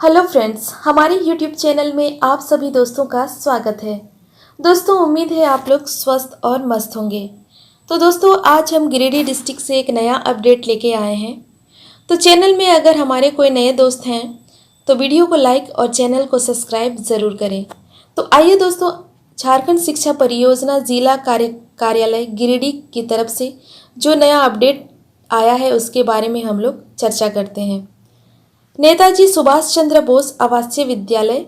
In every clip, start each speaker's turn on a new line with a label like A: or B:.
A: Hello friends, हमारे YouTube channel में आप सभी दोस्तों का स्वागत है। दोस्तों, उम्मीद है आप लोग स्वस्थ और मस्त होंगे। तो दोस्तों, आज हम गिरिडीह डिस्ट्रिक्ट से एक नया अपडेट लेके आए हैं। तो चैनल में अगर हमारे कोई नए दोस्त हैं तो वीडियो को लाइक और चैनल को सब्सक्राइब ज़रूर करें। तो आइए दोस्तों, झारखंड शिक्षा परियोजना जिला कार्यालय गिरिडीह की तरफ से जो नया अपडेट आया है उसके बारे में हम लोग चर्चा करते हैं। नेताजी सुभाष चंद्र बोस आवासीय विद्यालय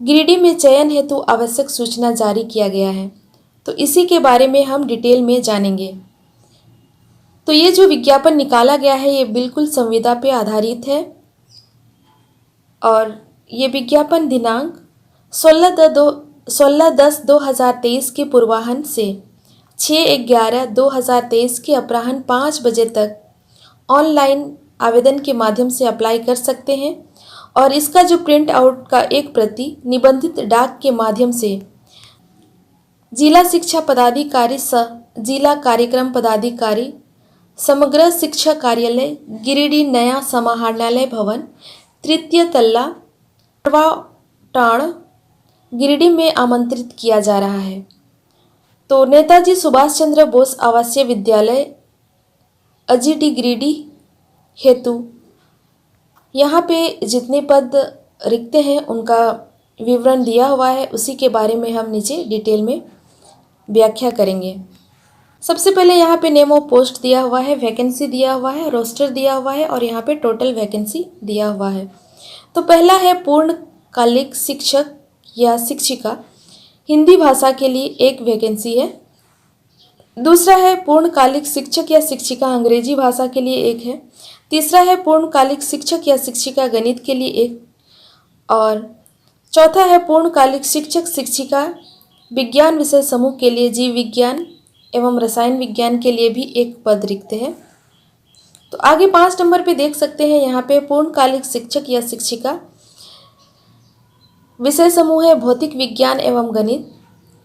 A: गिरिडीह में चयन हेतु आवश्यक सूचना जारी किया गया है। तो इसी के बारे में हम डिटेल में जानेंगे। तो ये जो विज्ञापन निकाला गया है ये बिल्कुल संविदा पे आधारित है और ये विज्ञापन दिनांक 16/10/2023 के पूर्वाह्न से 6/11/2023 के अपराह्न 5 बजे तक ऑनलाइन आवेदन के माध्यम से अप्लाई कर सकते हैं और इसका जो प्रिंट आउट का एक प्रति निबंधित डाक के माध्यम से जिला शिक्षा पदाधिकारी जिला कार्यक्रम पदाधिकारी समग्र शिक्षा कार्यालय गिरिडीह नया समाहरणालय भवन तृतीय तल्ला टाण गिरिडीह में आमंत्रित किया जा रहा है। तो नेताजी सुभाष चंद्र बोस आवासीय विद्यालय अजीटी गिरिडीह हेतु यहाँ पे जितने पद रिक्त हैं उनका विवरण दिया हुआ है, उसी के बारे में हम नीचे डिटेल में व्याख्या करेंगे। सबसे पहले यहाँ पे नेम ऑफ पोस्ट दिया हुआ है, वैकेंसी दिया हुआ है, रोस्टर दिया हुआ है और यहाँ पे टोटल वैकेंसी दिया हुआ है। तो पहला है पूर्णकालिक शिक्षक या शिक्षिका, हिंदी भाषा के लिए एक वैकेंसी है। दूसरा है पूर्णकालिक शिक्षक या शिक्षिका, अंग्रेजी भाषा के लिए एक है। तीसरा है पूर्णकालिक शिक्षक या शिक्षिका, गणित के लिए एक। और चौथा है पूर्णकालिक शिक्षक शिक्षिका, विज्ञान विषय समूह के लिए जीव विज्ञान एवं रसायन विज्ञान के लिए भी एक पद रिक्त है। तो आगे 5 नंबर पे देख सकते हैं यहाँ पे पूर्णकालिक शिक्षक या शिक्षिका, विषय समूह है भौतिक विज्ञान एवं गणित।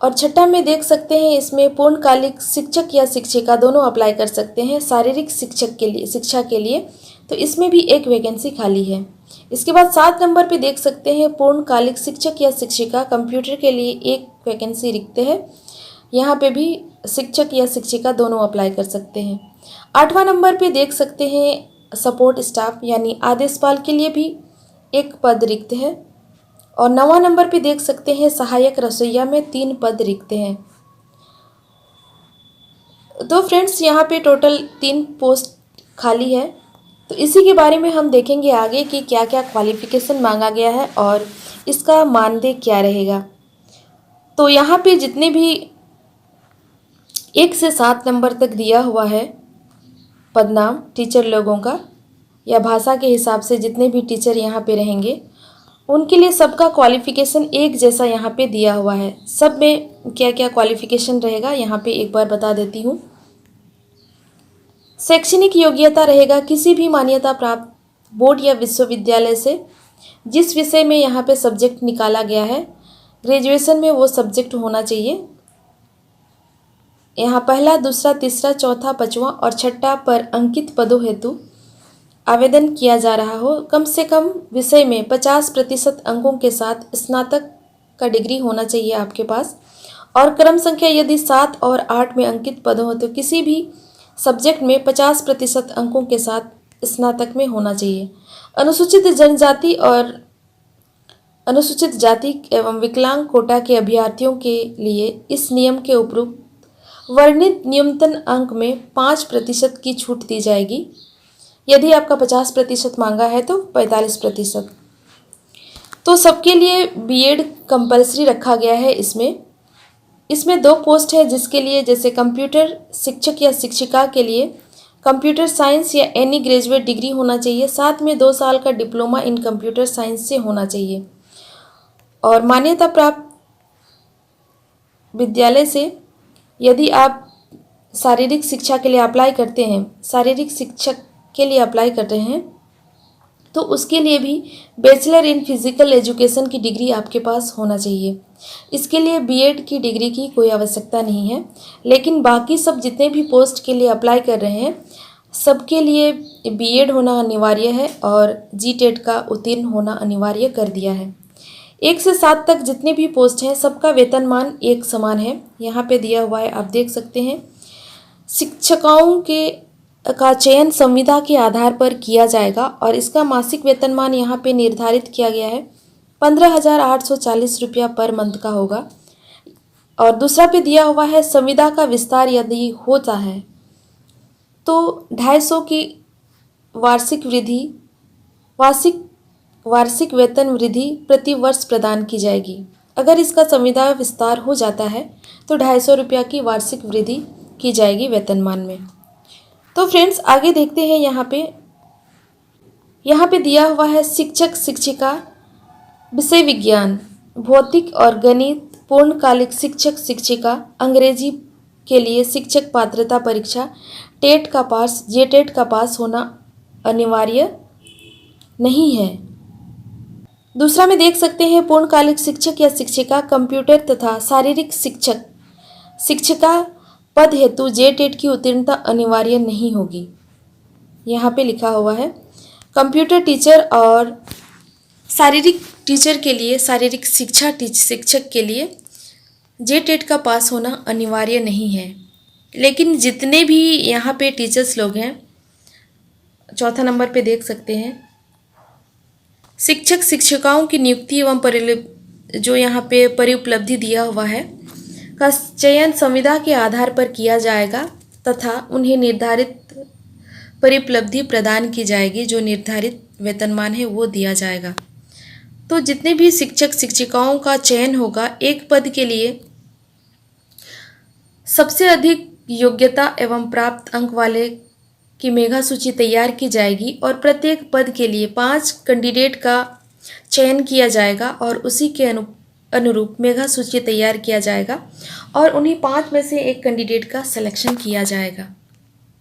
A: और छठा में देख सकते हैं इसमें पूर्णकालिक शिक्षक या शिक्षिका दोनों अप्लाई कर सकते हैं शारीरिक शिक्षक के लिए, शिक्षा के लिए। तो इसमें भी एक वैकेंसी खाली है। इसके बाद 7 नंबर पे देख सकते हैं पूर्णकालिक शिक्षक या शिक्षिका, कंप्यूटर के लिए एक वैकेंसी रिक्त है। यहाँ पे भी शिक्षक या शिक्षिका दोनों अप्लाई कर सकते हैं। 8वां नंबर पे देख सकते हैं सपोर्ट स्टाफ यानी आदेशपाल के लिए भी एक पद रिक्त है। और 9वां नंबर पे देख सकते हैं सहायक रसोइया में 3 पद रिक्त हैं। तो फ्रेंड्स, यहाँ पे टोटल 3 पोस्ट खाली है। तो इसी के बारे में हम देखेंगे आगे कि क्या क्या क्वालिफिकेशन मांगा गया है और इसका मानदेय क्या रहेगा। तो यहाँ पे जितने भी 1 से 7 नंबर तक दिया हुआ है पदनाम टीचर लोगों का या भाषा के हिसाब से जितने भी टीचर यहाँ पे रहेंगे उनके लिए सबका क्वालिफिकेशन एक जैसा यहाँ पे दिया हुआ है। सब में क्या क्या क्वालिफिकेशन रहेगा यहाँ पे एक बार बता देती हूँ। शैक्षणिक योग्यता रहेगा किसी भी मान्यता प्राप्त बोर्ड या विश्वविद्यालय से जिस विषय में यहाँ पे सब्जेक्ट निकाला गया है ग्रेजुएशन में वो सब्जेक्ट होना चाहिए। यहाँ पहला, दूसरा, तीसरा, चौथा, 5वां और 6ठा पर अंकित पदों हेतु आवेदन किया जा रहा हो। कम से कम विषय में 50% अंकों के साथ स्नातक का डिग्री होना चाहिए आपके पास। और क्रम संख्या यदि 7 और 8 में अंकित पद हो तो किसी भी सब्जेक्ट में 50% अंकों के साथ स्नातक में होना चाहिए। अनुसूचित जनजाति और अनुसूचित जाति एवं विकलांग कोटा के अभ्यर्थियों के लिए इस नियम के उपयुक्त वर्णित न्यूनतम अंक में 5% की छूट दी जाएगी। यदि आपका 50% मांगा है तो 45%। तो सबके लिए बीएड कंपलसरी रखा गया है। इसमें 2 पोस्ट है जिसके लिए, जैसे कंप्यूटर शिक्षक या शिक्षिका के लिए कंप्यूटर साइंस या एनी ग्रेजुएट डिग्री होना चाहिए, साथ में 2 साल का डिप्लोमा इन कंप्यूटर साइंस से होना चाहिए। और मान्यता प्राप्त विद्यालय से यदि आप शारीरिक शिक्षा के लिए अप्लाई करते हैं, शारीरिक शिक्षक के लिए अप्लाई कर रहे हैं तो उसके लिए भी बैचलर इन फिजिकल एजुकेशन की डिग्री आपके पास होना चाहिए। इसके लिए बीएड की डिग्री की कोई आवश्यकता नहीं है। लेकिन बाकी सब जितने भी पोस्ट के लिए अप्लाई कर रहे हैं सबके लिए बीएड होना अनिवार्य है और जीटेट का उत्तीर्ण होना अनिवार्य कर दिया है। 1 से 7 तक जितने भी पोस्ट हैं सबका वेतनमान एक समान है। यहाँ पे दिया हुआ है, आप देख सकते हैं। शिक्षकों का चयन संविदा के आधार पर किया जाएगा और इसका मासिक वेतनमान यहाँ पे निर्धारित किया गया है 15,840 रुपया पर मंथ का होगा। और दूसरा पे दिया हुआ है संविदा का विस्तार यदि होता है तो 250 की वार्षिक वेतन वृद्धि प्रति वर्ष प्रदान की जाएगी। अगर इसका संविदा विस्तार हो जाता है तो 250 रुपया की वार्षिक वृद्धि की जाएगी वेतनमान में। तो फ्रेंड्स आगे देखते हैं। यहाँ पे दिया हुआ है शिक्षक शिक्षिका विषय विज्ञान, भौतिक और गणित, पूर्णकालिक शिक्षक शिक्षिका, अंग्रेजी के लिए शिक्षक पात्रता परीक्षा टेट का पास, जेटेट का पास होना अनिवार्य नहीं है। दूसरा में देख सकते हैं पूर्णकालिक शिक्षक या शिक्षिका कंप्यूटर तथा शारीरिक शिक्षिका पद हेतु जेटेट की उत्तीर्णता अनिवार्य नहीं होगी। यहाँ पे लिखा हुआ है कंप्यूटर टीचर और शारीरिक टीचर के लिए, शारीरिक शिक्षक के लिए जेटेट का पास होना अनिवार्य नहीं है। लेकिन जितने भी यहाँ पे टीचर्स लोग हैं, चौथा नंबर पे देख सकते हैं शिक्षक शिक्षिकाओं की नियुक्ति एवं जो यहाँ पे परिउपलब्धि दिया हुआ है का चयन संविदा के आधार पर किया जाएगा तथा उन्हें निर्धारित परिउपलब्धि प्रदान की जाएगी। जो निर्धारित वेतनमान है वो दिया जाएगा। तो जितने भी शिक्षक शिक्षिकाओं का चयन होगा एक पद के लिए सबसे अधिक योग्यता एवं प्राप्त अंक वाले की मेगा सूची तैयार की जाएगी और प्रत्येक पद के लिए 5 कैंडिडेट का चयन किया जाएगा और उसी के अनुरूप मेगा सूची तैयार किया जाएगा और उन्हीं 5 में से एक कैंडिडेट का सिलेक्शन किया जाएगा।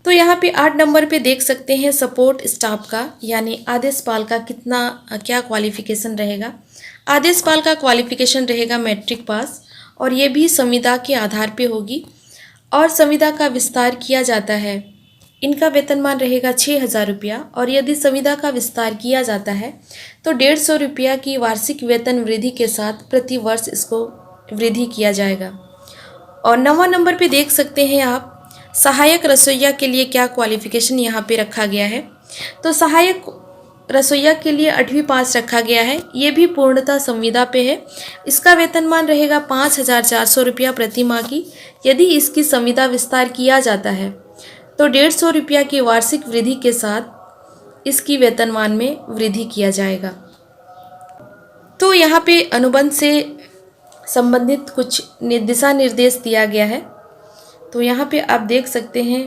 A: तो यहाँ पे 8 नंबर पे देख सकते हैं सपोर्ट स्टाफ का यानी आदेशपाल का क्या क्वालिफिकेशन रहेगा। आदेशपाल का क्वालिफिकेशन रहेगा मैट्रिक पास और ये भी संविदा के आधार पे होगी और संविदा का विस्तार किया जाता है। इनका वेतनमान रहेगा 6,000 रुपया और यदि संविदा का विस्तार किया जाता है तो 150 रुपया की वार्षिक वेतन वृद्धि के साथ प्रति वर्ष इसको वृद्धि किया जाएगा। और 9वां नंबर पे देख सकते हैं आप सहायक रसोइया के लिए क्या क्वालिफिकेशन यहाँ पे रखा गया है। तो सहायक रसोइया के लिए 8वीं पास रखा गया है। ये भी पूर्णतः संविदा पे है। इसका वेतनमान रहेगा 5,400 रुपया प्रति माह की। यदि इसकी संविदा विस्तार किया जाता है तो 150 रुपया की वार्षिक वृद्धि के साथ इसकी वेतनमान में वृद्धि किया जाएगा। तो यहाँ पे अनुबंध से संबंधित कुछ दिशा निर्देश दिया गया है। तो यहाँ पे आप देख सकते हैं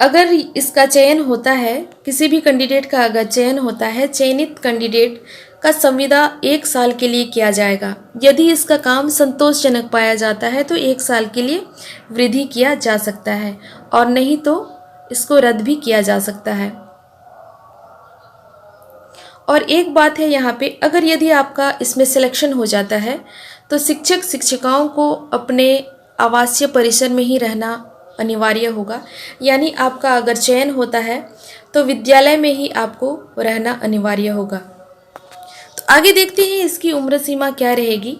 A: अगर इसका चयन होता है, किसी भी कैंडिडेट का अगर चयन होता है, चयनित कैंडिडेट का संविदा 1 साल के लिए किया जाएगा। यदि इसका काम संतोषजनक पाया जाता है तो 1 साल के लिए वृद्धि किया जा सकता है और नहीं तो इसको रद्द भी किया जा सकता है। और एक बात है यहाँ पे, अगर यदि आपका इसमें सिलेक्शन हो जाता है तो शिक्षक शिक्षिकाओं को अपने आवासीय परिसर में ही रहना अनिवार्य होगा। यानी आपका अगर चयन होता है तो विद्यालय में ही आपको रहना अनिवार्य होगा। तो आगे देखते हैं इसकी उम्र सीमा क्या रहेगी।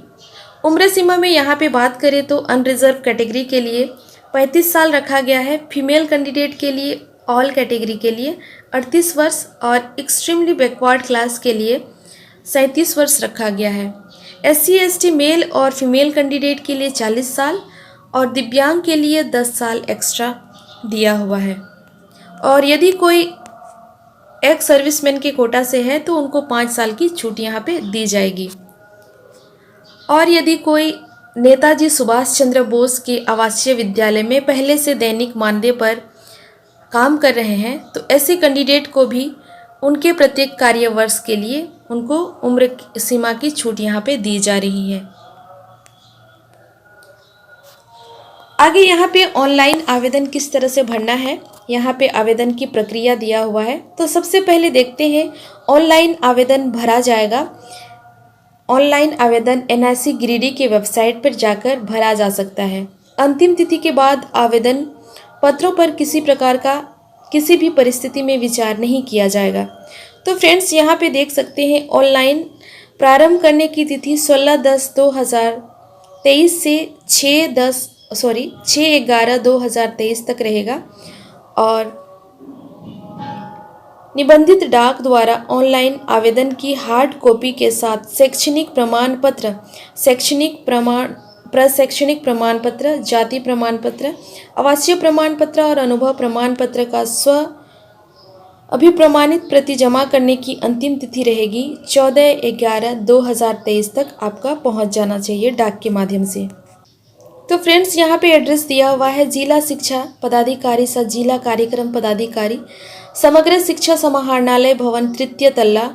A: उम्र सीमा में यहाँ पे बात करें तो अनरिजर्व कैटेगरी के लिए 35 साल रखा गया है। फीमेल कैंडिडेट के लिए ऑल कैटेगरी के लिए 38 वर्ष और एक्सट्रीमली बैकवर्ड क्लास के लिए 37 वर्ष रखा गया है। SC ST मेल और फीमेल कैंडिडेट के लिए 40 साल और दिव्यांग के लिए 10 साल एक्स्ट्रा दिया हुआ है। और यदि कोई एक्स सर्विसमैन के कोटा से है तो उनको 5 साल की छूट यहाँ पे दी जाएगी। और यदि कोई नेताजी सुभाष चंद्र बोस के आवासीय विद्यालय में पहले से दैनिक मानदेय पर काम कर रहे हैं तो ऐसे कैंडिडेट को भी उनके प्रत्येक कार्य वर्ष के लिए उनको उम्र सीमा की छूट यहाँ पे दी जा रही है। आगे यहाँ पे ऑनलाइन आवेदन किस तरह से भरना है, यहाँ पे आवेदन की प्रक्रिया दिया हुआ है। तो सबसे पहले देखते हैं ऑनलाइन आवेदन भरा जाएगा। ऑनलाइन आवेदन NIC गिरिडीह की वेबसाइट पर जाकर भरा जा सकता है। अंतिम तिथि के बाद आवेदन पत्रों पर किसी प्रकार का किसी भी परिस्थिति में विचार नहीं किया जाएगा। तो फ्रेंड्स यहाँ पे देख सकते हैं ऑनलाइन प्रारंभ करने की तिथि 16/10/2023 से 6/11/2023 तक रहेगा और निबंधित डाक द्वारा ऑनलाइन आवेदन की हार्ड कॉपी के साथ शैक्षणिक प्रमाण पत्र, प्रशैक्षणिक प्रमाण पत्र, जाति प्रमाण पत्र, आवासीय प्रमाण पत्र और अनुभव प्रमाण पत्र का स्व अभिप्रमाणित प्रति जमा करने की अंतिम तिथि रहेगी 14/11/2023 तक आपका पहुंच जाना चाहिए डाक के माध्यम से। तो फ्रेंड्स यहाँ पे एड्रेस दिया हुआ है जिला शिक्षा पदाधिकारी सह जिला कार्यक्रम पदाधिकारी, समग्र शिक्षा समाहरणालय भवन, तृतीय तल्ला,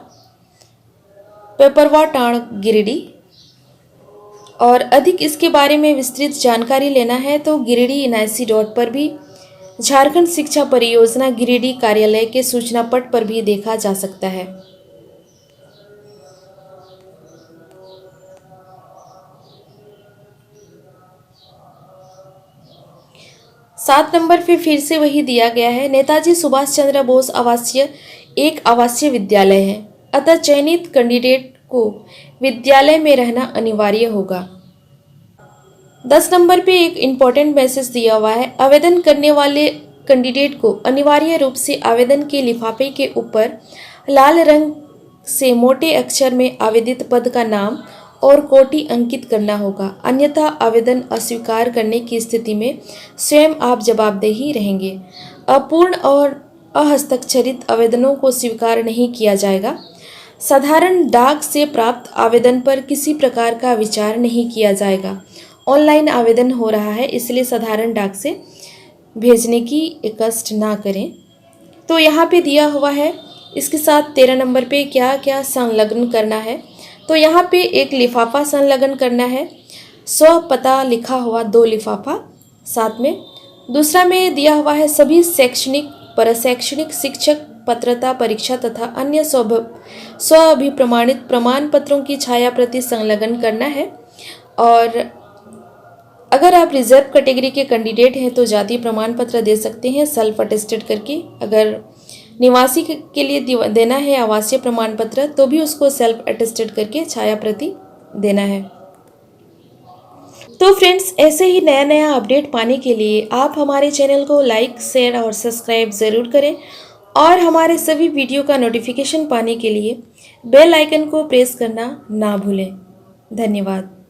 A: पेपरवा टाण, गिरिडीह। और अधिक इसके बारे में विस्तृत जानकारी लेना है तो गिरिडीह NIC पर भी झारखंड शिक्षा परियोजना गिरिडीह कार्यालय के सूचना पट पर भी देखा जा सकता है। 7 नंबर पे फिर से वही दिया गया है, नेताजी सुभाष चंद्र बोस आवासीय एक आवासीय विद्यालय है, अतः चयनित कैंडिडेट को विद्यालय में रहना अनिवार्य होगा। 10 नंबर पे एक इम्पोर्टेंट मैसेज दिया हुआ है, आवेदन करने वाले कैंडिडेट को अनिवार्य रूप से आवेदन के लिफाफे के ऊपर लाल रंग से मोटे अक्षर में आवेदित पद का नाम और कोटि अंकित करना होगा, अन्यथा आवेदन अस्वीकार करने की स्थिति में स्वयं आप जवाबदेही रहेंगे। अपूर्ण और अहस्ताक्षरित आवेदनों को स्वीकार नहीं किया जाएगा। साधारण डाक से प्राप्त आवेदन पर किसी प्रकार का विचार नहीं किया जाएगा। ऑनलाइन आवेदन हो रहा है इसलिए साधारण डाक से भेजने की कष्ट ना करें। तो यहाँ पे दिया हुआ है इसके साथ 13 नंबर पे क्या क्या संलग्न करना है। तो यहाँ पे एक लिफाफा संलग्न करना है, स्व पता लिखा हुआ 2 लिफाफा साथ में। दूसरा में दिया हुआ है सभी शैक्षणिक परशैक्षणिक शिक्षक पात्रता परीक्षा तथा अन्य स्व अभिप्रमाणित प्रमाण पत्रों की छाया प्रति संलग्न करना है। और अगर आप रिजर्व कैटेगरी के कैंडिडेट हैं तो जाति प्रमाण पत्र दे सकते हैं सेल्फ अटेस्टेड करके। अगर निवासी के लिए देना है आवासीय प्रमाण पत्र तो भी उसको सेल्फ अटेस्टेड करके छाया प्रति देना है। तो फ्रेंड्स ऐसे ही नया नया अपडेट पाने के लिए आप हमारे चैनल को लाइक शेयर और सब्सक्राइब ज़रूर करें और हमारे सभी वीडियो का नोटिफिकेशन पाने के लिए बेल आइकन को प्रेस करना ना भूलें। धन्यवाद।